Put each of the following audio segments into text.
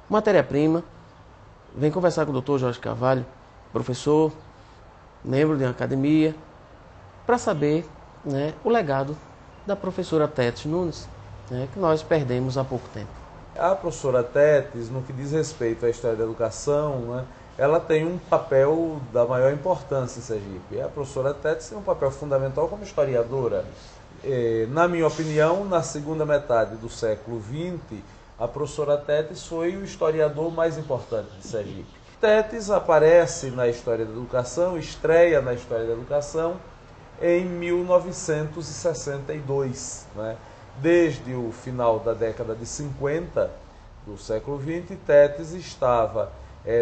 Matéria-prima, vem conversar com o Dr. Jorge Carvalho, professor, membro de uma academia, para saber, né, o legado da professora Tétis Nunes, né, que nós perdemos há pouco tempo. A professora Tétis, no que diz respeito à história da educação, né, ela tem um papel da maior importância em Sergipe. A professora Tétis tem um papel fundamental como historiadora. Na minha opinião, na segunda metade do século XX, a professora Tétis foi o historiador mais importante de Sergipe. Tétis aparece na história da educação, estreia na história da educação em 1962, né? Desde o final da década de 50 do século XX, Tétis estava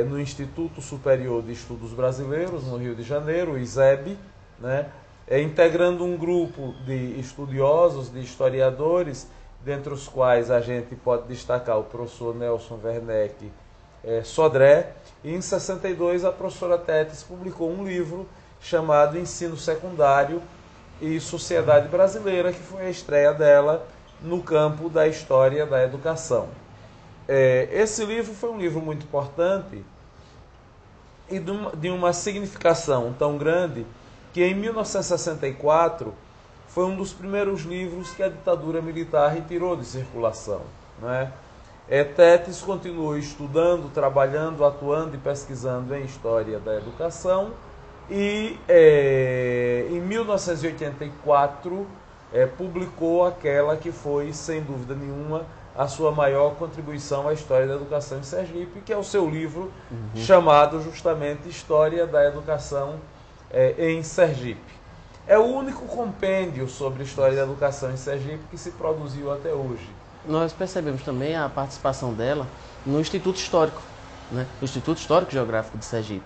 no Instituto Superior de Estudos Brasileiros, no Rio de Janeiro, o ISEB, né? Integrando um grupo de estudiosos, de historiadores, dentre os quais a gente pode destacar o professor Nelson Werneck Sodré. E em 62 a professora Tétis publicou um livro chamado Ensino Secundário e Sociedade Brasileira, que foi a estreia dela no campo da história da educação. Esse livro foi um livro muito importante e de uma significação tão grande que em 1964 foi um dos primeiros livros que a ditadura militar retirou de circulação, né? Tétis continuou estudando, trabalhando, atuando e pesquisando em História da Educação e em 1984 publicou aquela que foi, sem dúvida nenhuma, a sua maior contribuição à História da Educação em Sergipe, que é o seu livro chamado justamente História da Educação em Sergipe. É o único compêndio sobre História da Educação em Sergipe que se produziu até hoje. Nós percebemos também a participação dela no Instituto Histórico, né? No Instituto Histórico Geográfico de Sergipe.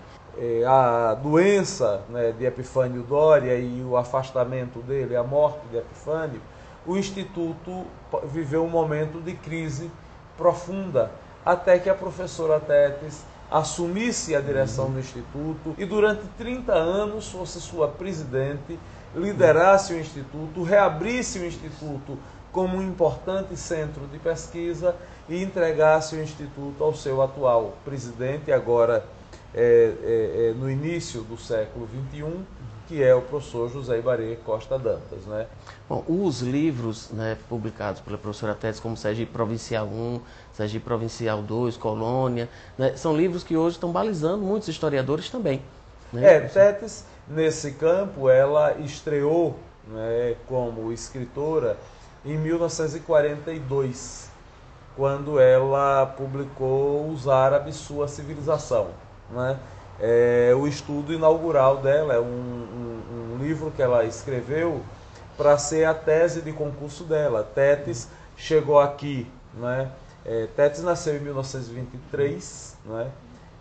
A doença, né, de Epifânio Doria e o afastamento dele, a morte de Epifânio, o Instituto viveu um momento de crise profunda, até que a professora Tétis assumisse a direção do Instituto e durante 30 anos fosse sua presidente, liderasse o Instituto, reabrisse o Instituto como um importante centro de pesquisa e entregasse o Instituto ao seu atual presidente, agora no início do século XXI, que é o professor José Ibarê Costa Dantas, né? Bom, os livros, né, publicados pela professora Tétis, como Sergipe Provincial 1, Sergipe Provincial 2, Colônia, né, são livros que hoje estão balizando muitos historiadores também, né? Tétis, nesse campo, ela estreou, né, como escritora em 1942, quando ela publicou Os Árabes, Sua Civilização, né? O estudo inaugural dela é um livro que ela escreveu para ser a tese de concurso dela. Tétis chegou aqui, né? Tétis nasceu em 1923, né?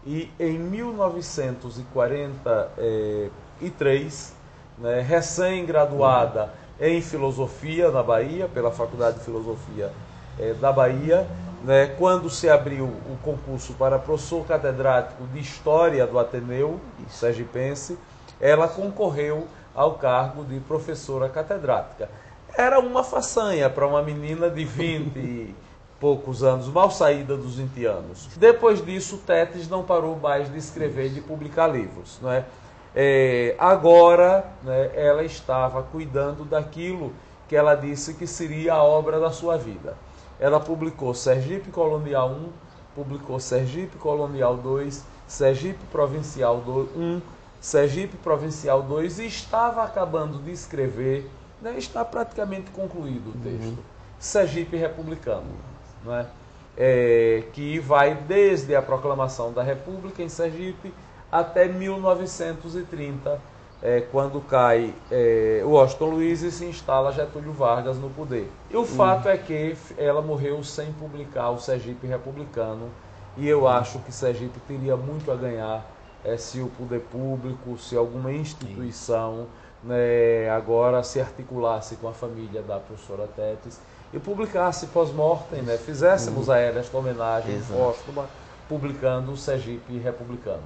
E em 1943, né, recém-graduada em Filosofia na Bahia, pela Faculdade de Filosofia da Bahia, né, quando se abriu o concurso para professor catedrático de História do Ateneu Sergipense, ela concorreu ao cargo de professora catedrática. Era uma façanha para uma menina de 20 e poucos anos, mal saída dos 20 anos. Depois disso, Tétis não parou mais de escrever e de publicar livros, né? Agora, né, ela estava cuidando daquilo que ela disse que seria a obra da sua vida. Ela publicou Sergipe Colonial 1, publicou Sergipe Colonial 2, Sergipe Provincial 1, Sergipe Provincial 2 e estava acabando de escrever, né, está praticamente concluído o texto, Sergipe Republicano, né, que vai desde a proclamação da República em Sergipe até 1930, quando cai Washington Luiz e se instala Getúlio Vargas no poder. E o fato é que ela morreu sem publicar o Sergipe Republicano, e eu acho que Sergipe teria muito a ganhar se o poder público, se alguma instituição, né, agora se articulasse com a família da professora Tétis e publicasse pós-mortem, né, fizéssemos a ela esta homenagem póstuma, publicando o Sergipe Republicano.